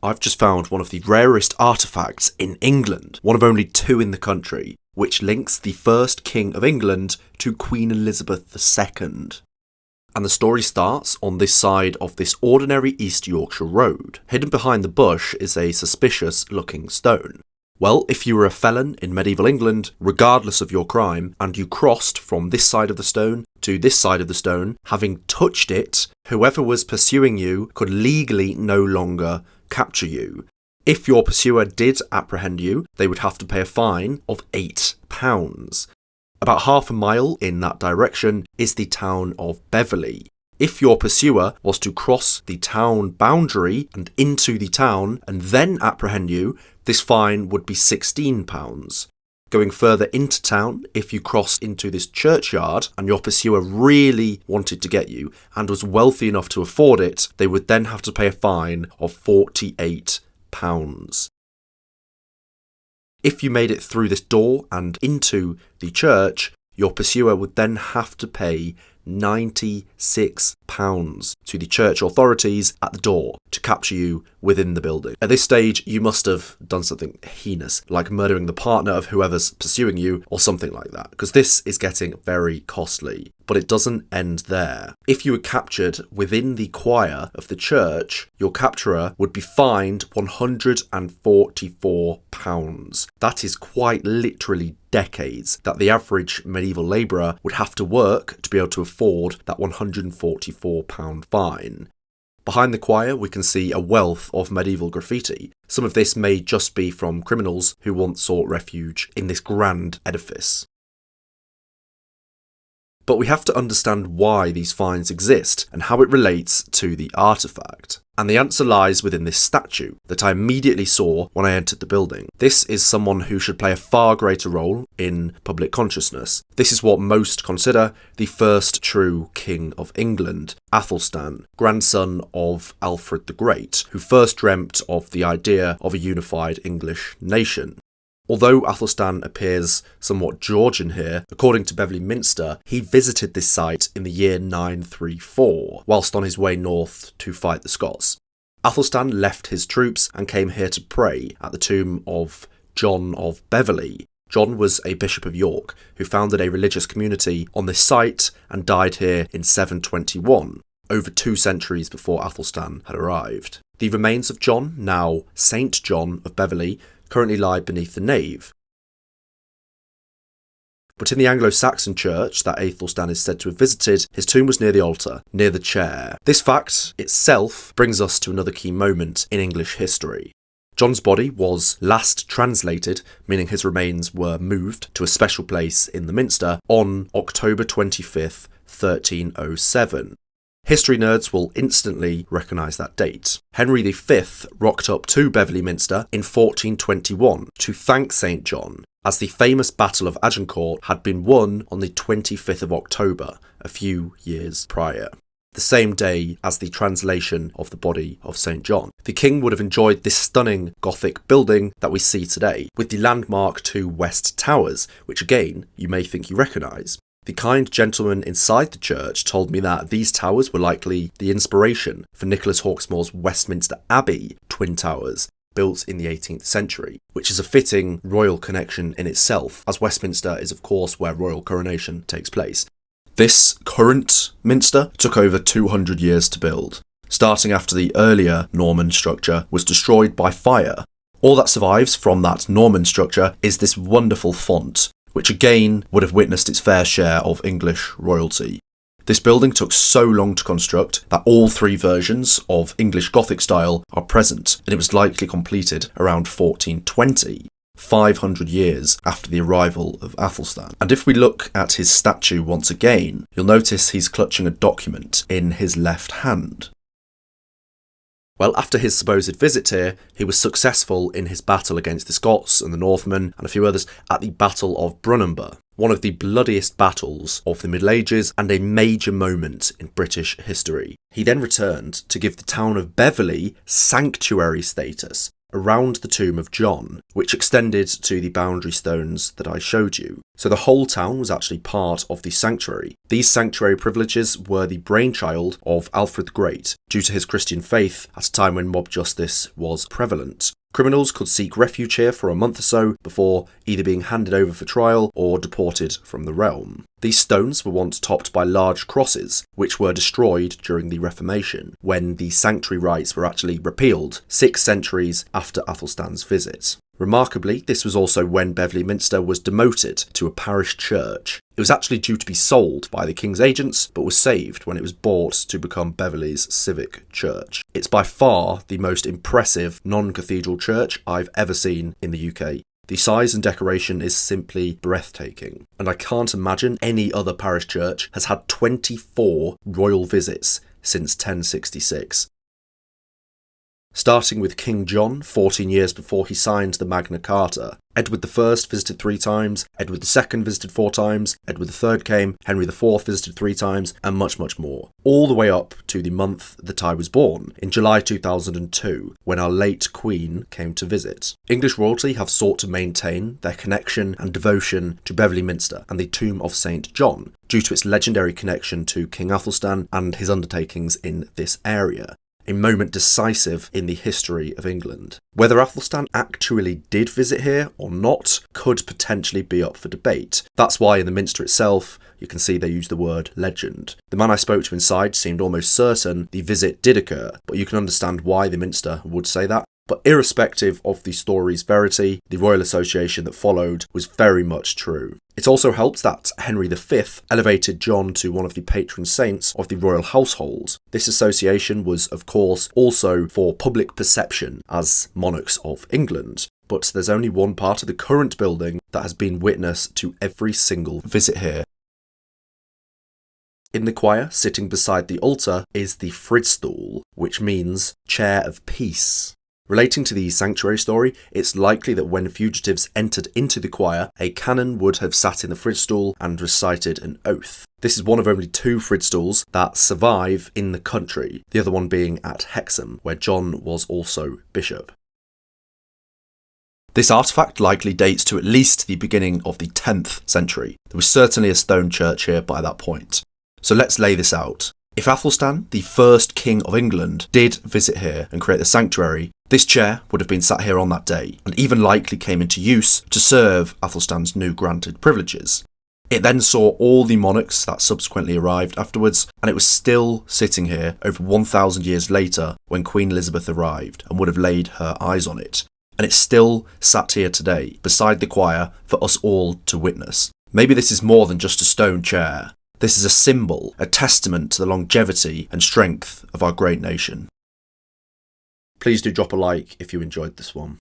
I've just found one of the rarest artefacts in England, one of only 2 in the country, which links the first King of England to Queen Elizabeth II. And the story starts on this side of this ordinary East Yorkshire road. Hidden behind the bush is a suspicious looking stone. Well, if you were a felon in medieval England, regardless of your crime, and you crossed from this side of the stone to this side of the stone, having touched it, whoever was pursuing you could legally no longer capture you. If your pursuer did apprehend you, they would have to pay a fine of £8. About half a mile in that direction is the town of Beverley. If your pursuer was to cross the town boundary and into the town and then apprehend you, this fine would be £16. Going further into town, if you crossed into this churchyard and your pursuer really wanted to get you and was wealthy enough to afford it, they would then have to pay a fine of £48. If you made it through this door and into the church, your pursuer would then have to pay £96 to the church authorities at the door to capture you within the building. At this stage, you must have done something heinous, like murdering the partner of whoever's pursuing you or something like that, because this is getting very costly. But it doesn't end there. If you were captured within the choir of the church, your capturer would be fined £144. That is quite literally decades that the average medieval labourer would have to work to be able to afford that £144 fine. Behind the choir, we can see a wealth of medieval graffiti. Some of this may just be from criminals who once sought refuge in this grand edifice. But we have to understand why these fines exist and how it relates to the artefact. And the answer lies within this statue that I immediately saw when I entered the building. This is someone who should play a far greater role in public consciousness. This is what most consider the first true King of England, Athelstan, grandson of Alfred the Great, who first dreamt of the idea of a unified English nation. Although Athelstan appears somewhat Georgian here, according to Beverley Minster, he visited this site in the year 934, whilst on his way north to fight the Scots. Athelstan left his troops and came here to pray at the tomb of John of Beverley. John was a bishop of York who founded a religious community on this site and died here in 721, over 2 centuries before Athelstan had arrived. The remains of John, now Saint John of Beverley, currently lie beneath the nave. But in the Anglo-Saxon church that Athelstan is said to have visited, his tomb was near the altar, near the chair. This fact itself brings us to another key moment in English history. John's body was last translated, meaning his remains were moved to a special place in the Minster, on October 25th, 1307. History nerds will instantly recognise that date. Henry V rocked up to Beverley Minster in 1421 to thank St John, as the famous Battle of Agincourt had been won on the 25th of October, a few years prior, the same day as the translation of the body of St John. The king would have enjoyed this stunning Gothic building that we see today, with the landmark 2 west towers, which again, you may think you recognise. The kind gentleman inside the church told me that these towers were likely the inspiration for Nicholas Hawksmoor's Westminster Abbey twin towers, built in the 18th century, which is a fitting royal connection in itself, as Westminster is of course where royal coronation takes place. This current minster took over 200 years to build. Starting after the earlier Norman structure was destroyed by fire. All that survives from that Norman structure is this wonderful font, which again would have witnessed its fair share of English royalty. This building took so long to construct that all 3 versions of English Gothic style are present, and it was likely completed around 1420, 500 years after the arrival of Athelstan. And if we look at his statue once again, you'll notice he's clutching a document in his left hand. Well, after his supposed visit here, he was successful in his battle against the Scots and the Northmen and a few others at the Battle of Brunanburh, one of the bloodiest battles of the Middle Ages and a major moment in British history. He then returned to give the town of Beverley sanctuary status, around the tomb of John, which extended to the boundary stones that I showed you. So the whole town was actually part of the sanctuary. These sanctuary privileges were the brainchild of Alfred the Great, due to his Christian faith at a time when mob justice was prevalent. Criminals could seek refuge here for a month or so before either being handed over for trial or deported from the realm. These stones were once topped by large crosses, which were destroyed during the Reformation, when the sanctuary rites were actually repealed 6 centuries after Athelstan's visit. Remarkably, this was also when Beverley Minster was demoted to a parish church. It was actually due to be sold by the king's agents, but was saved when it was bought to become Beverley's civic church. It's by far the most impressive non-cathedral church I've ever seen in the UK. The size and decoration is simply breathtaking, and I can't imagine any other parish church has had 24 royal visits since 1066. Starting with King John, 14 years before he signed the Magna Carta. Edward I visited 3 times, Edward II visited 4 times, Edward III came, Henry IV visited 3 times, and much, much more. All the way up to the month that I was born, in July 2002, when our late Queen came to visit. English royalty have sought to maintain their connection and devotion to Beverley Minster and the tomb of St. John, due to its legendary connection to King Athelstan and his undertakings in this area. A moment decisive in the history of England. Whether Athelstan actually did visit here or not could potentially be up for debate. That's why in the Minster itself, you can see they use the word legend. The man I spoke to inside seemed almost certain the visit did occur, but you can understand why the Minster would say that. But irrespective of the story's verity, the royal association that followed was very much true. It also helps that Henry V elevated John to one of the patron saints of the royal household. This association was, of course, also for public perception as monarchs of England. But there's only one part of the current building that has been witness to every single visit here. In the choir, sitting beside the altar, is the Fridstool, which means chair of peace. Relating to the sanctuary story, it's likely that when fugitives entered into the choir, a canon would have sat in the Fridstool and recited an oath. This is one of only 2 Fridstools that survive in the country, the other one being at Hexham, where John was also bishop. This artefact likely dates to at least the beginning of the 10th century. There was certainly a stone church here by that point. So let's lay this out. If Athelstan, the first king of England, did visit here and create the sanctuary, this chair would have been sat here on that day, and even likely came into use to serve Athelstan's new granted privileges. It then saw all the monarchs that subsequently arrived afterwards, and it was still sitting here over 1,000 years later when Queen Elizabeth arrived and would have laid her eyes on it. And it's still sat here today, beside the choir, for us all to witness. Maybe this is more than just a stone chair. This is a symbol, a testament to the longevity and strength of our great nation. Please do drop a like if you enjoyed this one.